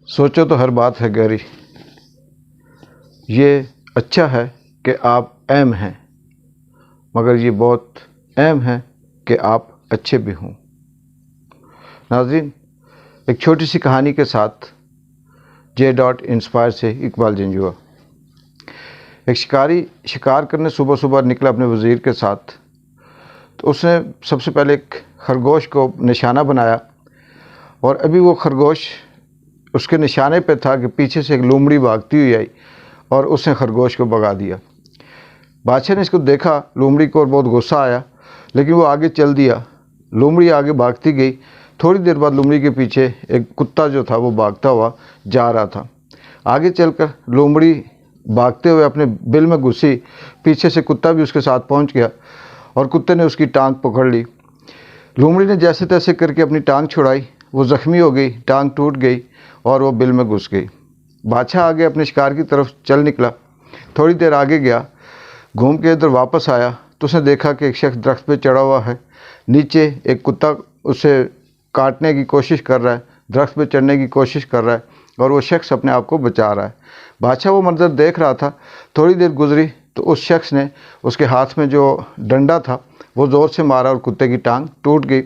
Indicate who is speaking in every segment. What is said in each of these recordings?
Speaker 1: سوچو تو ہر بات ہے گہری، یہ اچھا ہے کہ آپ اہم ہیں، مگر یہ بہت اہم ہے کہ آپ اچھے بھی ہوں۔ ناظرین، ایک چھوٹی سی کہانی کے ساتھ J.Inspire سے اقبال جنجوعہ۔ ایک شکاری شکار کرنے صبح صبح نکلا اپنے وزیر کے ساتھ، تو اس نے سب سے پہلے ایک خرگوش کو نشانہ بنایا، اور ابھی وہ خرگوش اس کے نشانے پہ تھا کہ پیچھے سے ایک لومڑی بھاگتی ہوئی آئی اور اس نے خرگوش کو بھگا دیا۔ بادشاہ نے اس کو دیکھا، لومڑی کو، اور بہت غصہ آیا، لیکن وہ آگے چل دیا۔ لومڑی آگے بھاگتی گئی، تھوڑی دیر بعد لومڑی کے پیچھے ایک کتا جو تھا وہ بھاگتا ہوا جا رہا تھا۔ آگے چل کر لومڑی بھاگتے ہوئے اپنے بل میں گھسی، پیچھے سے کتا بھی اس کے ساتھ پہنچ گیا اور کتے نے اس کی ٹانگ پکڑ لی۔ لومڑی نے جیسے تیسے کر کے اپنی ٹانگ چھڑائی، وہ زخمی ہو گئی، ٹانگ ٹوٹ گئی اور وہ بل میں گھس گئی۔ بادشاہ آگے اپنے شکار کی طرف چل نکلا، تھوڑی دیر آگے گیا، گھوم کے ادھر واپس آیا تو اس نے دیکھا کہ ایک شخص درخت پہ چڑھا ہوا ہے، نیچے ایک کتا اسے کاٹنے کی کوشش کر رہا ہے، درخت پہ چڑھنے کی کوشش کر رہا ہے اور وہ شخص اپنے آپ کو بچا رہا ہے۔ بادشاہ وہ منظر دیکھ رہا تھا، تھوڑی دیر گزری تو اس شخص نے اس کے ہاتھ میں جو ڈنڈا تھا وہ زور سے مارا اور کتے کی ٹانگ ٹوٹ گئی۔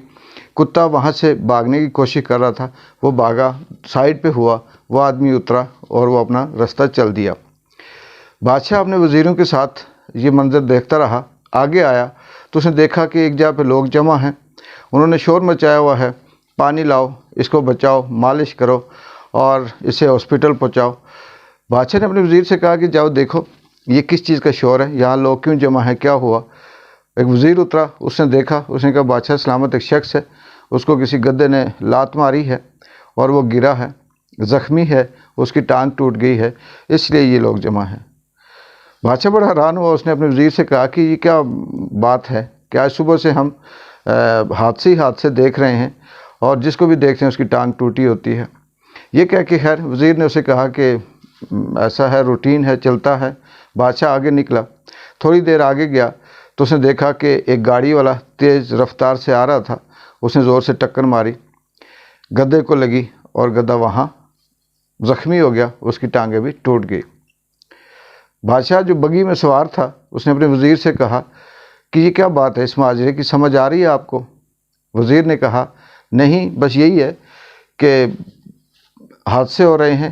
Speaker 1: کتا وہاں سے بھاگنے کی کوشش کر رہا تھا، وہ بھاگا، سائیڈ پہ ہوا، وہ آدمی اترا اور وہ اپنا رستہ چل دیا۔ بادشاہ اپنے وزیروں کے ساتھ یہ منظر دیکھتا رہا، آگے آیا تو اس نے دیکھا کہ ایک جگہ پہ لوگ جمع ہیں، انہوں نے شور مچایا ہوا ہے، پانی لاؤ، اس کو بچاؤ، مالش کرو اور اسے ہاسپٹل پہنچاؤ۔ بادشاہ نے اپنے وزیر سے کہا کہ جاؤ دیکھو یہ کس چیز کا شور ہے، یہاں لوگ کیوں جمع ہیں، کیا ہوا؟ ایک وزیر اترا، اس نے دیکھا، اس نے کہا بادشاہ سلامت، ایک شخص ہے، اس کو کسی گدھے نے لات ماری ہے اور وہ گرا ہے، زخمی ہے، اس کی ٹانگ ٹوٹ گئی ہے، اس لیے یہ لوگ جمع ہیں۔ بادشاہ بڑا حیران ہوا، اس نے اپنے وزیر سے کہا کہ یہ کیا بات ہے کہ آج صبح سے ہم حادثے دیکھ رہے ہیں اور جس کو بھی دیکھتے ہیں اس کی ٹانگ ٹوٹی ہوتی ہے۔ یہ کہہ کے خیر وزیر نے اسے کہا کہ ایسا ہے، روٹین ہے، چلتا ہے۔ بادشاہ آگے نکلا، تھوڑی دیر آگے گیا تو اس نے دیکھا کہ ایک گاڑی والا تیز رفتار سے آ رہا تھا، اس نے زور سے ٹکر ماری، گدھے کو لگی اور گدھا وہاں زخمی ہو گیا، اس کی ٹانگیں بھی ٹوٹ گئی۔ بادشاہ جو بگھی میں سوار تھا اس نے اپنے وزیر سے کہا کہ یہ کیا بات ہے، اس معاجرے کی سمجھ آ رہی ہے آپ کو؟ وزیر نے کہا نہیں، بس یہی ہے کہ حادثے ہو رہے ہیں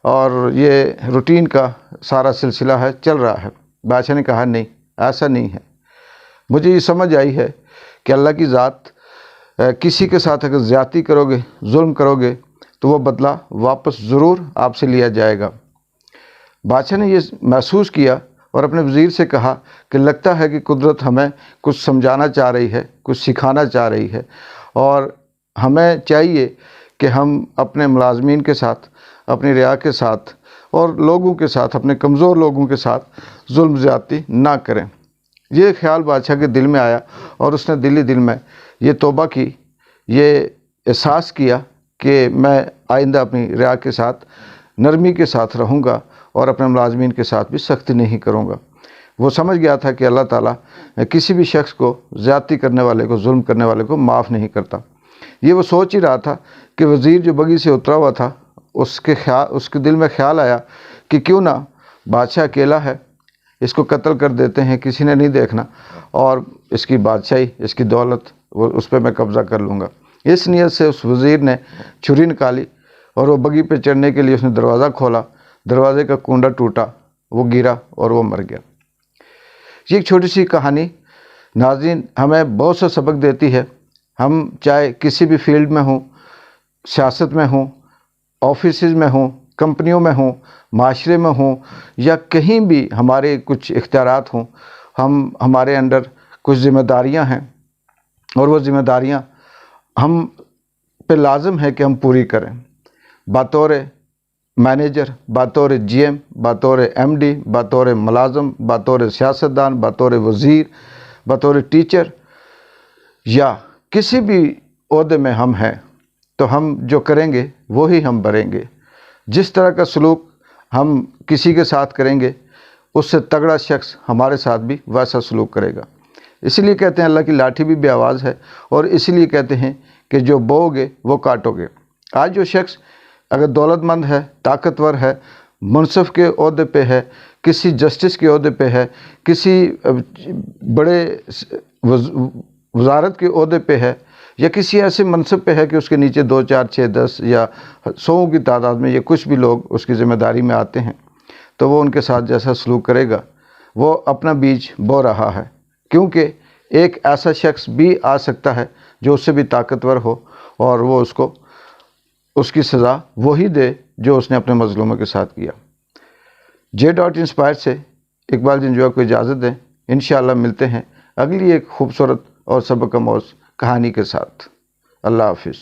Speaker 1: اور یہ روٹین کا سارا سلسلہ ہے، چل رہا ہے۔ بادشاہ نے کہا نہیں، ایسا نہیں ہے، مجھے یہ سمجھ آئی ہے کہ اللہ کی ذات کسی کے ساتھ اگر زیادتی کرو گے، ظلم کرو گے تو وہ بدلہ واپس ضرور آپ سے لیا جائے گا۔ بادشاہ نے یہ محسوس کیا اور اپنے وزیر سے کہا کہ لگتا ہے کہ قدرت ہمیں کچھ سمجھانا چاہ رہی ہے، کچھ سکھانا چاہ رہی ہے، اور ہمیں چاہیے کہ ہم اپنے ملازمین کے ساتھ، اپنی رعایا کے ساتھ اور لوگوں کے ساتھ، اپنے کمزور لوگوں کے ساتھ ظلم زیادتی نہ کریں۔ یہ خیال بادشاہ کے دل میں آیا اور اس نے دل میں یہ توبہ کی، یہ احساس کیا کہ میں آئندہ اپنی رعایا کے ساتھ نرمی کے ساتھ رہوں گا اور اپنے ملازمین کے ساتھ بھی سختی نہیں کروں گا۔ وہ سمجھ گیا تھا کہ اللہ تعالیٰ کسی بھی شخص کو، زیادتی کرنے والے کو، ظلم کرنے والے کو معاف نہیں کرتا۔ یہ وہ سوچ ہی رہا تھا کہ وزیر جو بگھی سے اترا ہوا تھا، اس کے دل میں خیال آیا کہ کیوں نہ بادشاہ اکیلا ہے، اس کو قتل کر دیتے ہیں، کسی نے نہیں دیکھنا، اور اس کی بادشاہی، اس کی دولت، اس پہ میں قبضہ کر لوں گا۔ اس نیت سے اس وزیر نے چھری نکالی اور وہ بگھی پہ چڑھنے کے لیے اس نے دروازہ کھولا، دروازے کا کنڈا ٹوٹا، وہ گرا اور وہ مر گیا۔ یہ ایک چھوٹی سی کہانی ناظرین ہمیں بہت سا سبق دیتی ہے۔ ہم چاہے کسی بھی فیلڈ میں ہوں، سیاست میں ہوں، آفیسز میں ہوں، کمپنیوں میں ہوں، معاشرے میں ہوں، یا کہیں بھی ہمارے کچھ اختیارات ہوں، ہمارے انڈر کچھ ذمہ داریاں ہیں اور وہ ذمہ داریاں ہم پہ لازم ہے کہ ہم پوری کریں۔ بطور مینیجر، بطور جی ایم، بطور ایم ڈی، بطور ملازم، بطور سیاستدان، بطور وزیر، بطور ٹیچر، یا کسی بھی عہدے میں ہم ہیں، تو ہم جو کریں گے وہی ہم بھریں گے۔ جس طرح کا سلوک ہم کسی کے ساتھ کریں گے، اس سے تگڑا شخص ہمارے ساتھ بھی ویسا سلوک کرے گا۔ اسی لیے کہتے ہیں اللہ کی لاٹھی بھی بے آواز ہے، اور اسی لیے کہتے ہیں کہ جو بوؤ گے وہ کاٹو گے۔ آج جو شخص اگر دولت مند ہے، طاقتور ہے، منصب کے عہدے پہ ہے، کسی جسٹس کے عہدے پہ ہے، کسی بڑے وزارت کے عہدے پہ ہے، یا کسی ایسے منصب پہ ہے کہ اس کے نیچے 2 4 6 10 یا 100 کی تعداد میں یہ کچھ بھی لوگ اس کی ذمہ داری میں آتے ہیں، تو وہ ان کے ساتھ جیسا سلوک کرے گا وہ اپنا بیج بو رہا ہے، کیونکہ ایک ایسا شخص بھی آ سکتا ہے جو اس سے بھی طاقتور ہو اور وہ اس کی سزا وہی دے جو اس نے اپنے مظلوموں کے ساتھ کیا۔ J.Inspire سے اقبال جنجوعہ کو اجازت دیں، انشاءاللہ ملتے ہیں اگلی ایک خوبصورت اور سبق آموز کہانی کے ساتھ۔ اللہ حافظ۔